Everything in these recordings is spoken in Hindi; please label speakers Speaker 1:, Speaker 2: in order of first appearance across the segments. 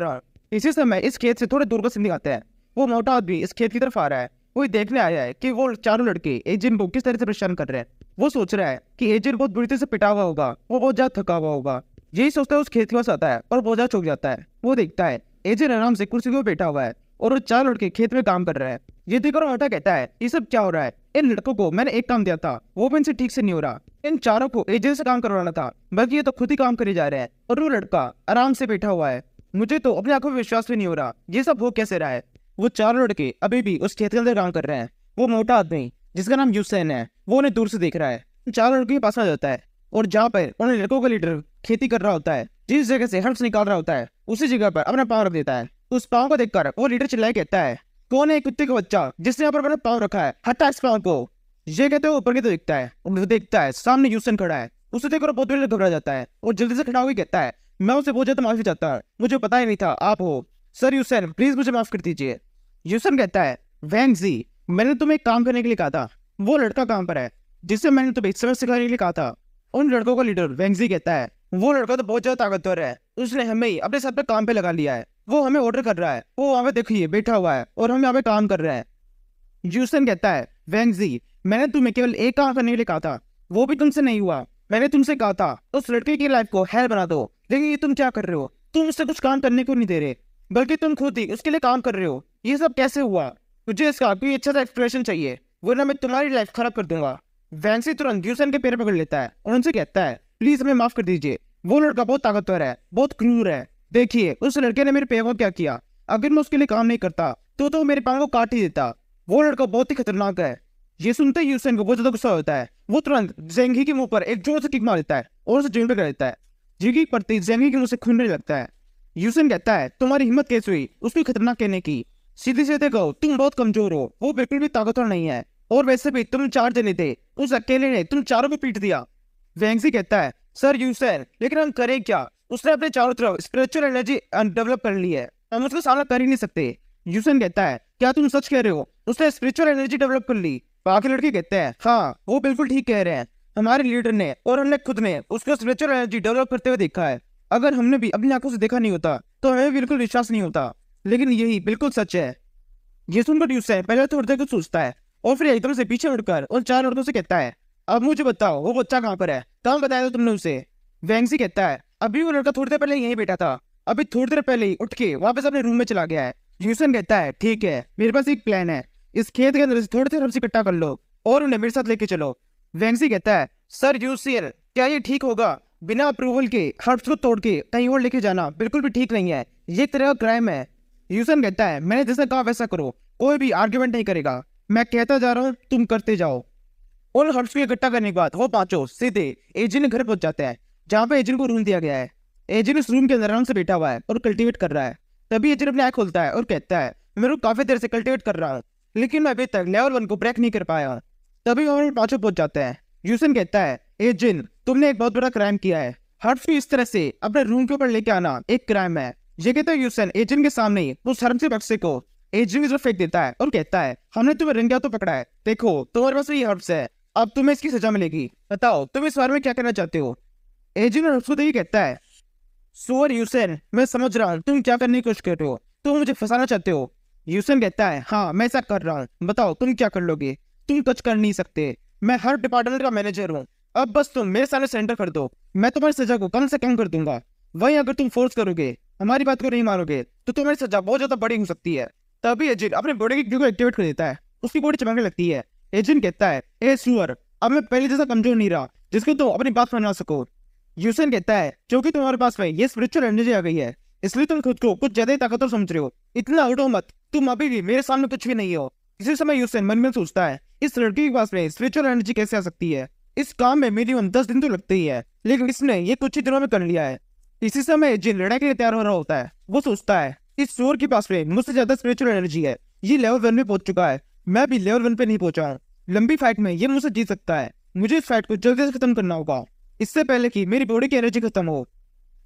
Speaker 1: रहा। इसी समय इस खेत से थोड़े दूर का सीन दिखाते हैं। वो मोटा आदमी इस खेत की तरफ आ रहा है। वो देखने आया है कि वो चारों लड़के एजेंट को किस तरह से परेशान कर रहे हैं। वो सोच रहा है कि एजेंट बहुत बुरी तरह से पिटा हुआ होगा, वो बहुत ज्यादा थका हुआ होगा। यही सोचता है उस खेत के पास आता है और बहुत ज्यादा चौंक जाता है। वो देखता है एजेंट आराम से कुर्सी पर बैठा हुआ है और वो चार लड़के खेत में काम कर रहे हैं। ये देखकर हटा कहता है, ये सब क्या हो रहा है? इन लड़कों को मैंने एक काम दिया था, वो भी इनसे ठीक से नहीं हो रहा। इन चारों को एजेंट से काम करवाना था, बल्कि ये तो खुद ही काम करे जा रहे हैं और वो लड़का आराम से बैठा हुआ है। मुझे तो अपनी आंखों में विश्वास भी नहीं हो रहा, ये सब हो कैसे रहा है? वो चारों लड़के अभी भी उस खेत के अंदर काम कर रहे हैं। वो मोटा आदमी जिसका नाम यूसैन है, वो उन्हें दूर से देख रहा है। चारों लड़कों के पास आ जाता है और जहाँ पर उन्हें लड़कों का लीडर खेती कर रहा होता है, जिस जगह से हर्ब्स निकाल रहा होता है, उसी जगह पर अपना पाँव रख देता है। उस पाँव को देखकर वो लीडर चिल्लाए कहता है, कौन है कुत्ते का बच्चा जिसने यहाँ पर अपना पाँव रखा है? हटा इस पाँव को। ये कहते हुए ऊपर की तो दिखता है, वो देखता है सामने यूसन खड़ा है। उसे देखकर बहुत देर घबरा जाता है और जल्दी से खड़ा होकर कहता है, मैं उसे बहुत ज्यादा माफी चाहता हूँ, मुझे पता ही नहीं था आप हो। सर यूसन, प्लीज मुझे माफ कर दीजिए। यूसन कहता है, वैंग जी, मैंने तुम्हें एक काम करने के लिए कहा था। वो लड़का कहाँ पर है जिससे मैंने तुम्हें सबक सिखाने के लिए कहा था? उन लड़कों का लीडर वैंग जी कहता है, वो लड़का तो बहुत ज्यादा ताकतवर है, उसने हमें ही अपने साथ पे काम पे लगा लिया है। वो हमें ऑर्डर कर रहा है, वो वहां पे देखिए बैठा हुआ है और हम यहाँ पे काम कर रहे हैं। यूसन कहता है, वैंग जी, मैंने तुम्हें केवल एक काम करने के लिए कहा था, वो भी तुमसे नहीं हुआ। मैंने तुमसे कहा था उस लड़के की लाइफ को हेल बना दो, लेकिन ये तुम क्या कर रहे हो? तुम उससे कुछ काम करने को नहीं दे रहे, बल्कि तुम खुद ही उसके लिए काम कर रहे हो। ये सब कैसे हुआ? मुझे इसका कोई अच्छा सा एक्सप्लेनेशन चाहिए, वरना मैं तुम्हारी लाइफ खराब कर दूंगा। वैंसी तुरंत यूसन के पैर पकड़ लेता है और उनसे कहता है, प्लीज हमें माफ कर दीजिए। वो लड़का बहुत ताकतवर है, बहुत क्रूर है। देखिए उस लड़के ने मेरे पैर को क्या किया। अगर मैं उसके लिए काम नहीं करता तो मेरे पाँव को काट ही देता। वो लड़का बहुत ही खतरनाक है। ये सुनते ही यूसन को बहुत ज्यादा गुस्सा होता है। वो तुरंत जेंगी के मुंह पर एक जोर से किक मार देता है और उसे जमीन पर कर देता है। जिगी पड़ती जेंगी के मुंह से खून लगता है। यूसन कहता है, तुम्हारी हिम्मत कैसे हुई उसको खतरनाक कहने की? सीधे सीधे कहो, तुम बहुत कमजोर हो, वो बिल्कुल भी ताकतवर नहीं है। और वैसे भी तुम चार जने थे, उस अकेले ने तुम चारों को पीट दिया। वैंगजी कहता है, सर यूसन, लेकिन हम करें क्या? उसने अपने चारों तरफ स्पिरिचुअल एनर्जी डेवलप कर ली है, हम उसका सामना कर ही नहीं सकते। यूसन कहता है, क्या तुम सच कह रहे हो? उसने स्पिरिचुअल एनर्जी डेवलप कर ली? बाकी लड़के कहते हैं, हाँ वो बिल्कुल ठीक कह रहे हैं। हमारे लीडर ने और हमने खुद ने उसको स्पिरिचुअल एनर्जी डेवलप करते हुए देखा है। अगर हमने भी अपनी आंखों से देखा नहीं होता तो हमें बिल्कुल विश्वास नहीं होता, लेकिन यही बिल्कुल सच है। ये सुनकर यूसन पहले थोड़ी देर कुछ सोचता है और फिर एकदम से पीछे उड़कर उन चार लड़कों से कहता है, अब मुझे बताओ वो बच्चा कहाँ पर है? कहाँ बताया था तुमने उसे? वैंगजी कहता है, अभी वो लड़का थोड़ी देर पहले यहीं बैठा था, अभी थोड़ी देर पहले ही उठ के वापस अपने रूम में चला गया है। यूसन कहता है, ठीक है, मेरे पास एक प्लान है। इस खेत के अंदर से थोड़े थोड़े इकट्ठा कर लो और उन्हें मेरे साथ लेके चलो। वैंगजी कहता है, सर यूसन, क्या ये ठीक होगा? बिना अप्रूवल के हर्ब्स को तोड़ के कहीं और लेके जाना बिल्कुल भी ठीक नहीं है, ये एक तरह का क्राइम है। यूसन कहता है, मैंने जैसा कहा वैसा करो, कोई भी आर्ग्यूमेंट नहीं करेगा। मैं कहता जा रहा हूँ, तुम करते जाओ। उन हर्ब्स को इकट्ठा करने के बाद वो पांचों सीधे एजेंट के घर पहुंच जाते हैं, जहाँ पे एजेंट को रूम दिया गया है। एजेंट इस रूम के अंदर आराम से बैठा हुआ है और कल्टीवेट कर रहा है। तभी एजेंट अपनी आँख खोलता है और कहता है, मैं काफी देर से कल्टीवेट कर रहा हूँ, लेकिन मैं अभी तक लेवल 1 को ब्रेक नहीं कर पाया। तभी वो पांचों पहुंच जाते हैं। यूसन कहता है, एजेंट, तुमने एक बहुत बड़ा क्राइम किया है। हर्ब्स को इस तरह से अपने रूम के ऊपर लेके आना एक क्राइम है। ये कहता है यूसन एजेंट के सामने ही उस हर्ब्स के बक्से को एजेंट की तरफ फेंक देता है और कहता है, हमने तुम्हें रंगे हाथों पकड़ा है, देखो तुम्हारे पास ये हर्ब्स है, अब तुम्हें इसकी सजा मिलेगी। बताओ तुम इस बारे में क्या करना चाहते हो? एजेंट हर्ब्स को देखिए कहता है, सोर यूसन, मैं समझ रहा हूँ तुम क्या करने की कोशिश कर रहे हो, तुम मुझे फंसाना चाहते हो। यूसन कहता है, हाँ मैं ऐसा कर रहा हूँ, बताओ तुम क्या कर लोगे? तुम कुछ कर नहीं सकते, मैं हर डिपार्टमेंट का मैनेजर हूँ। अब बस तुम मेरे सामने सेंटर कर दो, मैं तुम्हारी सजा को कम से कम कर दूंगा। वहीं अगर तुम फोर्स करोगे, हमारी बात को नहीं मानोगे, तो तुम्हारी सजा बहुत ज्यादा बड़ी हो सकती है। तभी एजेंट अपने बॉडी की को एक्टिवेट कर देता है, उसकी बॉडी चमकने लगती है। एजेंट कहता है, ए सुअर, अब मैं पहले जैसा कमजोर नहीं रहा जिसको तुम अपनी बात माना सको। यूसन कहता है, क्योंकि तुम्हारे पास में ये स्पिरिचुअल एनर्जी आ गई है, इसलिए तुम खुद को कुछ ज्यादा ही ताकतवर समझ रहे हो। इतना उठो मत, तुम अभी भी मेरे सामने कुछ भी नहीं हो। इसी समय यूसन मन में सोचता है, इस लड़की के पास में स्पिरिचुअल एनर्जी कैसे आ सकती है? इस काम में मिनिमम 10 दिन तो लगते ही है, लेकिन इसने ये कुछ ही दिनों में कर लिया है। इसी समय जिन लड़ाई के लिए तैयार हो रहा होता है, वो सोचता है, इस चोर के पास में मुझसे ज्यादा स्पिरिचुअल एनर्जी है, ये लेवल 1 में पहुंच चुका है, मैं भी लेवल 1 पे नहीं पहुंचा हूँ। लंबी फाइट में ये मुझसे जीत सकता है, मुझे इस फाइट को जल्दी से खत्म करना होगा, इससे पहले कि मेरी बॉडी की एनर्जी खत्म हो।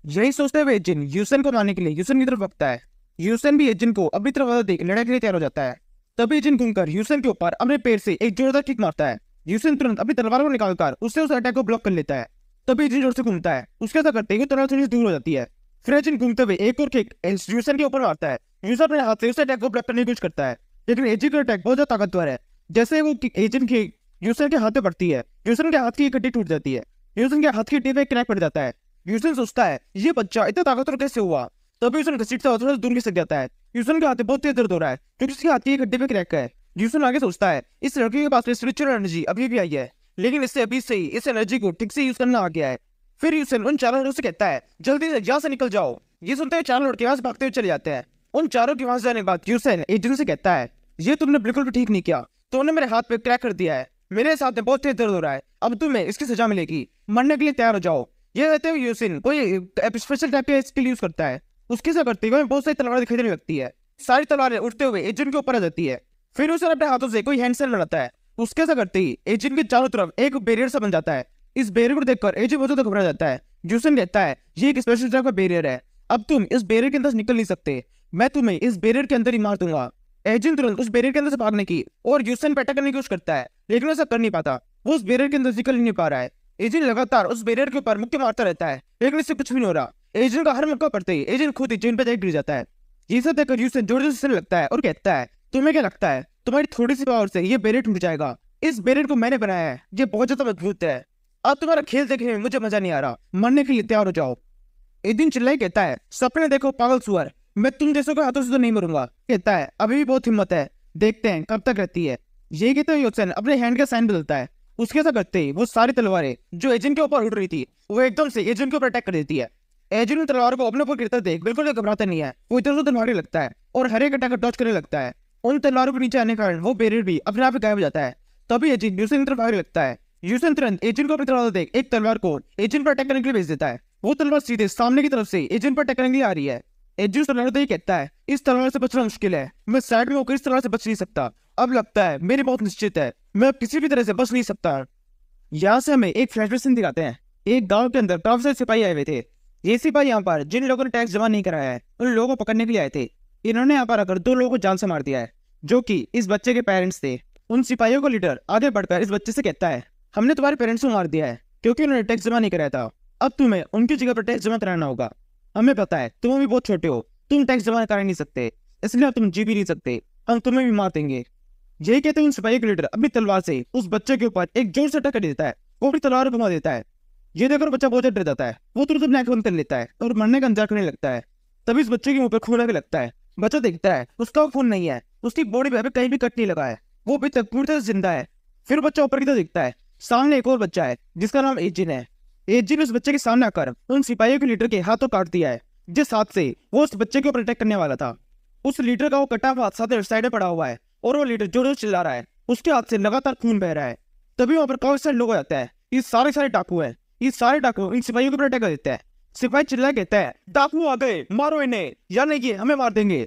Speaker 1: यही सोचते हुए एजेंट यूसन को मारने के लिए यूसन की तरफ भगता है। यूसन भी एजेंट को अपनी तरफ देख लड़ाई के लिए तैयार हो जाता है। तभी एजेंट घूमकर यूसन के ऊपर अपने पैर से एक जोरदार किक मारता है। यूसन तुरंत अपनी तलवार को निकालकर उससे उस अटैक को ब्लॉक कर लेता है। तभी एजेंट जोर से घूमता है, उसके ऐसा करते ही तलवार थोड़ी दूर हो जाती है। फिर एजेंट घूमते हुए एक और किक यूसन के ऊपर मारता है। यूसन अपने हाथ से उस अटैक को ब्लॉक करने की कोशिश करता है, लेकिन एजेंट का अटैक बहुत ज्यादा ताकतवर है। जैसे वो एजेंट की यूसन के हाथ पे पड़ती है, यूसन के हाथ की हड्डी टूट जाती है, यूसन के हाथ की हड्डी पे क्रैक पड़ जाता है। यूसन सोचता है ये बच्चा इतना ताकतवर कैसे हुआ, तभी यूसन घसीटता हुआ थोड़ा दूर खिसक जाता है। यूसन के हाथ में बहुत तेज दर्द हो रहा है क्योंकि उसके हाथ की एक हड्डी पे क्रैक है। यूसन आगे सोचता है इस लड़के के पास स्पिरिचुअल एनर्जी अभी भी आई है, लेकिन इससे अभी से ही इस एनर्जी को ठीक से यूज करना आ गया है। फिर यूसन उन चारों लड़कों से कहता है जल्दी से यहाँ से निकल जाओ। ये सुनते हुए चारों लड़के यहाँ से भागते हुए चले जाते हैं। उन चारों के वहां से जाने के बाद यूसन एजेंट से कहता है ये तुमने बिल्कुल भी ठीक नहीं किया, तुमने मेरे हाथ पे क्रैक कर दिया है, मेरे साथ में बहुत तेज दर्द हो रहा है, अब तुम्हें इसकी सजा मिलेगी, मरने के लिए तैयार हो जाओ। ये कहते हुए यूसन कोई स्पेशल टाइप के स्किल यूज करता है। उसके साथ करते हुए बहुत सारी तलवारें दिखाई देने लगती है। सारी तलवारें उठते हुए एजेंट के ऊपर आ जाती है। फिर उसे अपने हाथों से कोई हैंडसेल बनाता है। उसके साथ करते ही एजेंट के चारों तरफ एक बैरियर सा बन जाता है। इस बैरियर को देखकर एजेंट बहुत ज्यादा घबरा जाता है। यूसन कहता है ये एक स्पेशल टाइप का बैरियर है, अब तुम इस बैरियर के अंदर से निकल नहीं सकते, मैं तुम्हें इस बैरियर के अंदर ही मार दूंगा। एजेंट तुरंत उस बैरियर के अंदर से भागने की और यूसन पे अटैक करने की कोशिश करता है, लेकिन ऐसा कर नहीं पाता। वो उस बैरियर के अंदर निकल नहीं पा रहा है। एजेंट लगातार उस बैरियर के ऊपर मुक्के मारता रहता है, लेकिन इससे कुछ भी नहीं हो रहा। एजेंट का हर मौका पड़ते ही एजेंट खुद ही जमीन पे गिर जाता है। ये सब देखकर यूसन जोर जोर से लगता है और कहता है तुम्हें क्या लगता है तुम्हारी थोड़ी सी पावर से ये बैरियर टूट जाएगा? इस बैरियर को मैंने बनाया है, ये बहुत ज्यादा मजबूत है, अब तुम्हारा खेल देखने में मुझे मजा नहीं आ रहा, मरने के लिए तैयार हो जाओ। एजेंट चिल्लाई कहता है सपने देखो पागल सुअर, मैं तुम जैसों के हाथों से तो नहीं मरूंगा। कहता है अभी भी बहुत हिम्मत है, देखते हैं कब तक रहती है। ये कहते हुए यूसन अपने हैंड का साइन बदलता है। उसके साथ करते ही वो सारी तलवारें जो एजेंट के ऊपर उड़ रही थी वो एकदम से एजेंट के ऊपर अटैक कर देती है। एजेंट तलवार को अपने ऊपर गिरता देख बिल्कुल घबराता नहीं है, वो इधर उधर भागने लगता है और हर एक अटैक डॉज करने लगता है। उन तलवारों के नीचे आने के कारण वो बैरियर भी अपने आप गायब हो जाता है। तभी एजेंट यूसन की तरफ भागने लगता है। यूसन तुरंत एजेंट को अपनी तलवार देख एक तलवार को एजेंट पर अटैक करने के लिए भेज देता है। वो तलवार सीधे सामने की तरफ से एजेंट पर अटैक करने के लिए आ रही है। एजेंट तलवार तो ये कहता है इस तलवार से बचना मुश्किल है, मैं साइड में होकर इस तलवार से बच नहीं सकता, अब लगता है मेरी बहुत निश्चित है, मैं अब किसी भी तरह से बच नहीं सकता। यहाँ से हमें एक फ्लैशबैक सीन दिखाते हैं। एक गांव के अंदर काफी सारे सिपाही आए हुए थे। ये सिपाही यहाँ पर जिन लोगों ने टैक्स जमा नहीं कराया है उन लोगों को पकड़ने के लिए आए थे। इन्होंने यहाँ पर आकर 2 लोगों को जान से मार दिया है जो कि इस बच्चे के पेरेंट्स थे। उन सिपाहियों को लीडर आगे बढ़कर इस बच्चे से कहता है हमने तुम्हारे पेरेंट्स को मार दिया है क्योंकि उन्होंने टैक्स जमा नहीं कराया था, अब तुम्हें उनकी जगह पर टैक्स जमा कराना होगा। हमें पता है तुम अभी बहुत छोटे हो, तुम टैक्स जमा करा नहीं सकते, इसलिए तुम जी भी नहीं सकते, हम तुम्हें भी मार देंगे। यही कहते उन सिपाही के लीडर अपनी तलवार से उस बच्चे के ऊपर एक जोर से अटैक कर देता है, वो अपनी तलवार घुमा देता है। ये देखकर बच्चा बहुत डर जाता है, वो तुरंत अपनी आंखें बंद कर लेता है और मरने का इंतजार करने लगता है। तभी इस बच्चे के मुंह पर खून आने लगता है। बच्चा देखता है उसका खून नहीं है, उसकी बॉडी पे कहीं भी कट नहीं लगा है, वो अभी तक पूरी तरह जिंदा है। फिर बच्चा ऊपर की तरफ देखता है, सामने एक और बच्चा है जिसका नाम एजिन है। एजिन उस बच्चे के सामने आकर उन सिपाहियों के लीडर के हाथों काट दिया है जिस हाथ से वो उस बच्चे के ऊपर अटैक करने वाला था। उस लीडर का वो कटा हुआ हाथ साइड में पड़ा हुआ है और वो लीडर जोर जोर चिल्ला रहा है, उसके हाथ से लगातार खून बह रहा है। तभी वहां पर काफी सारे लोग जाते हैं, ये सारे डाकू है। ये सारे डाकू इन सिपाहियों के ऊपर अटैक कर देते हैं। सिपाही चिल्ला कहता है डाकू आ गए, मारो इन्हें या नहीं ये हमें मार देंगे।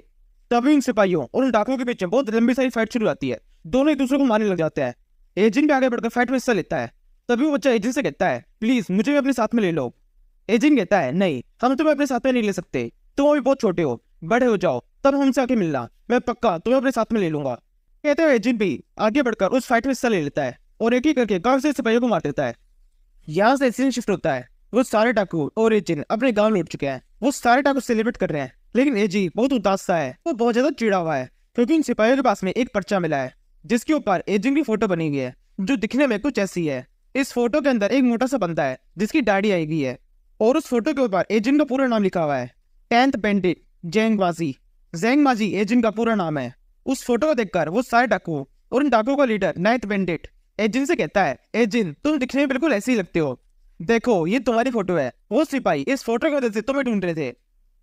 Speaker 1: तभी इन सिपाहियों और उन डाकुओं के बीच बहुत लंबी सारी फाइट शुरू होती है, दोनों एक दूसरे को मारने लग जाते हैं। एजेंट भी आगे बढ़कर फाइट में हिस्सा लेता है। तभी वो बच्चा एजेंट से कहता है प्लीज मुझे भी अपने साथ में ले लो। एजेंट कहता है नहीं, हम तुम्हें अपने साथ में नहीं ले सकते, तुम अभी बहुत छोटे हो, बड़े हो जाओ तब हमसे आके मिलना, मैं पक्का तुम्हें अपने साथ में ले लूंगा। कहते हुए एजेंट भी आगे बढ़कर उस फाइट में हिस्सा ले लेता है और एक ही करके काफी सारे सिपाहियों को मार देता है। यहाँ से सीन शिफ्ट होता है, वो सारे डाकू और एजेंट अपने गांव लौट चुके हैं। वो सारे डाकू सेलिब्रेट कर रहे हैं, लेकिन एजी बहुत उदास सा है, वो बहुत ज्यादा चिड़ा हुआ है क्योंकि इन सिपाहियों के पास में एक पर्चा मिला है जिसके ऊपर एजेंट की फोटो बनी हुई है जो दिखने में कुछ ऐसी है। इस फोटो के अंदर एक मोटा सा बंदा है जिसकी दाढ़ी आई गई है और उस फोटो के ऊपर एजेंट का पूरा नाम लिखा हुआ है, 10th बैंडिट जेंगमाजी। जेंगमाजी एजेंट का पूरा नाम है। उस फोटो को देखकर वो सारे डाकू और उन डाकुओं का लीडर 9th बैंडिट एजेंट से कहता है एजेंट तुम दिखने में बिल्कुल ऐसे ही लगते हो, देखो ये तुम्हारी फोटो है, वो सिपाही इस फोटो की वजह से तुम्हें ढूंढ रहे थे।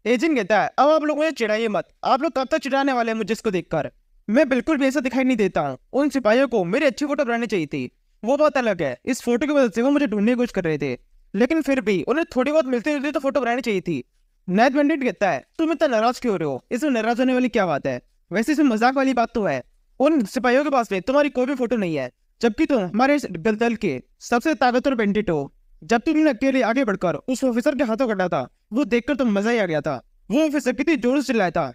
Speaker 1: एजेंट कहता है अब आप लोग मुझे चिढ़ाइए मत, आप लोग कब तक चिढ़ाने वाले हैं मुझे इसको देखकर, मैं बिल्कुल भी ऐसा दिखाई नहीं देता हूँ। उन सिपाहियों को मेरी अच्छी फोटो बनानी चाहिए थी, वो बात अलग है, इस फोटो की वजह से वो मुझे ढूंढने की कोशिश कर रहे थे, लेकिन फिर भी उन्हें थोड़ी बहुत मिलती जुलती तो फोटो बनानी चाहिए थी। नाइट बैंडिट कहता है तुम इतना नाराज क्यों हो रहे हो, इसमें नाराज होने वाली क्या बात है, वैसे इसमें मजाक वाली बात तो है, उन सिपाहियों के पास में तुम्हारी कोई भी फोटो नहीं है, जबकि तुम हमारे दल के सबसे ताकतवर बैंडिट हो। जब तुमने अकेले आगे बढ़कर उस ऑफिसर के हाथों कटा था वो देखकर तो मजा ही आ गया था, वो ऑफिसर कितनी जोर से चिल्लाया था।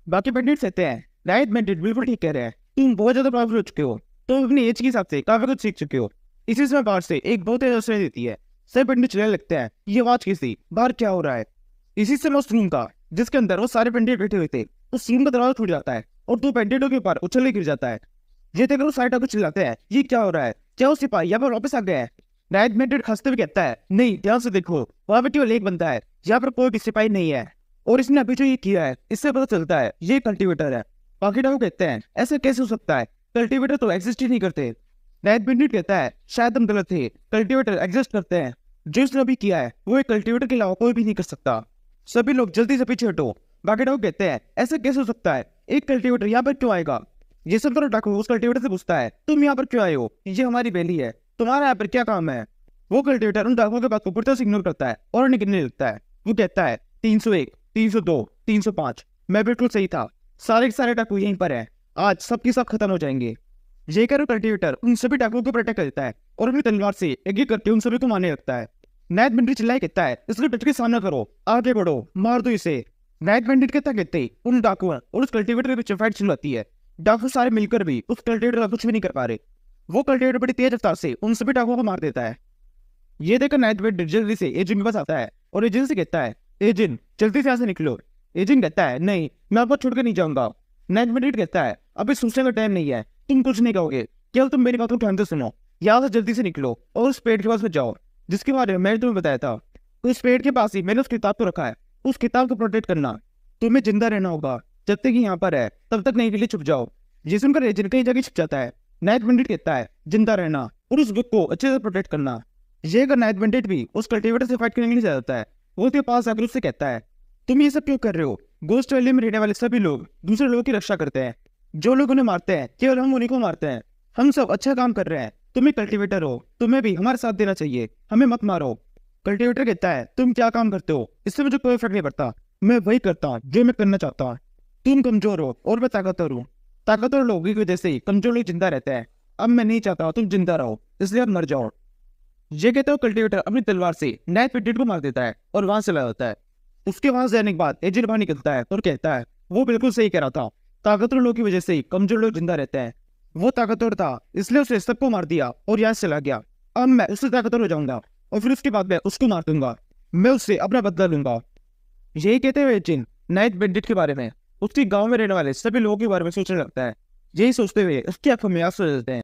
Speaker 1: बाकी बैंडिट कहते हैं नाइट बैंडिट बिल्कुल ठीक कह रहे हैं, तुम बहुत ज्यादा पावरफुल हो चुके हो, तुम अपनी एज के हिसाब से काफी कुछ सीख चुके हो। इसी समय बाहर से एक बहुत तेज आवाज देती है, सब बैंडिट चिल्लाने लगते हैं ये आवाज किसी बाहर क्या हो रहा है। इसी से मैं उस रूम का जिसके अंदर वो सारे पेंडेंट बैठे हुए थे उस रूम का दरवाजा टूट जाता है और 2 पेंडेंटों के ऊपर उछल के गिर जाता है। ये देखकर वो सारे डाकू चिल्लाते हैं, ये क्या हो रहा है? क्या वो सिपाही यहाँ पर वापस आ गया है? नाइट बेंडेड हंसते हुए कहता है, नहीं, ध्यान से देखो, वहाँ पे केवल एक बंदा है, यहाँ पर कोई भी सिपाही नहीं है और इसने अभी जो ये किया है इससे पता चलता है ये कल्टीवेटर है। बाकी डाकू कहते हैं, ऐसे कैसे हो सकता है? कल्टीवेटर तो एग्जिस्ट ही नहीं करते। नाइट बेंडेड कहता है, शायद हम गलत थे, कल्टीवेटर एग्जिस्ट करते हैं। जो इसने अभी किया है वो एक कल्टीवेटर के अलावा कोई भी नहीं कर सकता। सभी लोग जल्दी से पीछे हटो। बाकी डाकू कहते हैं, ऐसे कैसे हो सकता है? एक कल्टीवेटर यहाँ पर क्यों आएगा? ये सब तरह डाकू उस कल्टीवेटर से पूछता है, तुम यहाँ पर क्यों आए हो? ये हमारी वैली है, तुम्हारा यहाँ पर क्या काम है? वो कल्टीवेटर उन डाकुओं के बात को पूरी तरह से इग्नोर करता है और निकलने लगता है। वो कहता है, 301, 302, 305, मैं बिल्कुल सही था, सारे के सारे डाकू यहीं पर हैं, आज सबकी सब खत्म हो जाएंगे। ये कर कल्टीवेटर उन सभी डाकुओं को प्रोटेक्ट करता है और अपनी तलवार से एक एक करके उन सभी को मारने लगता है। नाइट बेंडेड चिल्लाए कहता है, इसको डट के सामना करो, आगे बढ़ो, मार दो इसे। नाइट बेंडेड कहते ही उन डाकुओं और उस कल्टीवेटर के बीच फाइट शुरू होती है। डाकू सारे मिलकर भी उस कल्टीवेटर का कुछ भी नहीं कर पा रहे। वो कल्टीवेटर बड़ी तेज रफ्तार से उन सभी डाकुओं को मार देता है। ये देखकर नाइट बेंडेड जल्दी से एजेंट के पास आता है और एजेंट से कहता है, एजेंट जल्दी से यहाँ से निकलो। एजेंट कहता है, नहीं, मैं आपको छोड़कर नहीं जाऊंगा। नाइट बेंडेड कहता है, अभी सोचने का टाइम नहीं है, तुम कुछ नहीं कहोगे, केवल तुम मेरी बात को ध्यान से सुनो। यहाँ से जल्दी से निकलो और उस पेड़ के पास में जाओ जिसके बारे में मैंने तुम्हें बताया था। उस पेड़ के पास ही मैंने उस किताब को रखा है, उस किताब को प्रोटेक्ट करना। तुम्हें जिंदा रहना होगा, जब तक यहाँ पर है तब तक नहीं के लिए छुप जाओ। ये सुनकर एजेंट कई जगह छुप जाता है। नाइट बेंडेड कहता है, जिंदा रहना और उस बुक को अच्छे से प्रोटेक्ट करना। ये अगर नाइट बेंडेड भी उस कल्टीवेटर से फाइट करने के लिए जाता है, वो उसके पास आकर उससे कहता है, तुम ये सब क्यों कर रहे हो? गोस्ट वैली में रहने वाले सभी लोग दूसरे लोगों की रक्षा करते हैं, जो लोग उन्हें मारते हैं केवल हम उन्हीं को मारते हैं। हम सब अच्छा काम कर रहे हैं, तुम एक कल्टीवेटर हो, तुम्हें भी हमारे साथ देना चाहिए, हमें मत मारो। कल्टीवेटर कहता है, तुम क्या काम करते हो इससे मुझे कोई फर्क नहीं पड़ता, मैं वही करता हूँ जो मैं करना चाहता हूँ। तुम कमजोर हो और मैं ताकतवर हूँ, ताकतवर लोगों की वजह से ही कमजोर लोग जिंदा रहते हैं। अब मैं नहीं चाहता तुम जिंदा रहो, इसलिए अब मर जाओ। ये कहते हो कल्टीवेटर अपनी तलवार से नाइट बेंडेड को मार देता है और वहां से चला जाता है। उसके वहां से जाने के बाद एजेंट बाहर निकलता है और कहता है, वो बिल्कुल सही कह रहा था, ताकतवर लोगों की वजह से ही कमजोर लोग जिंदा रहते हैं। वो ताकतवर था इसलिए उसे सबको मार दिया और यहाँ से चला गया। अब मैं उससे ताकतवर हो जाऊंगा और फिर उसके बाद मैं उसको मार दूंगा, मैं उससे अपना बदला लूंगा। यही कहते हुए एजेंट नाइट बेंडेड के बारे में, उसके गांव में रहने वाले सभी लोगों के बारे में सोचने लगता है। यही सोचते हुए उसकी आंखों में आंसू आ जाते हैं।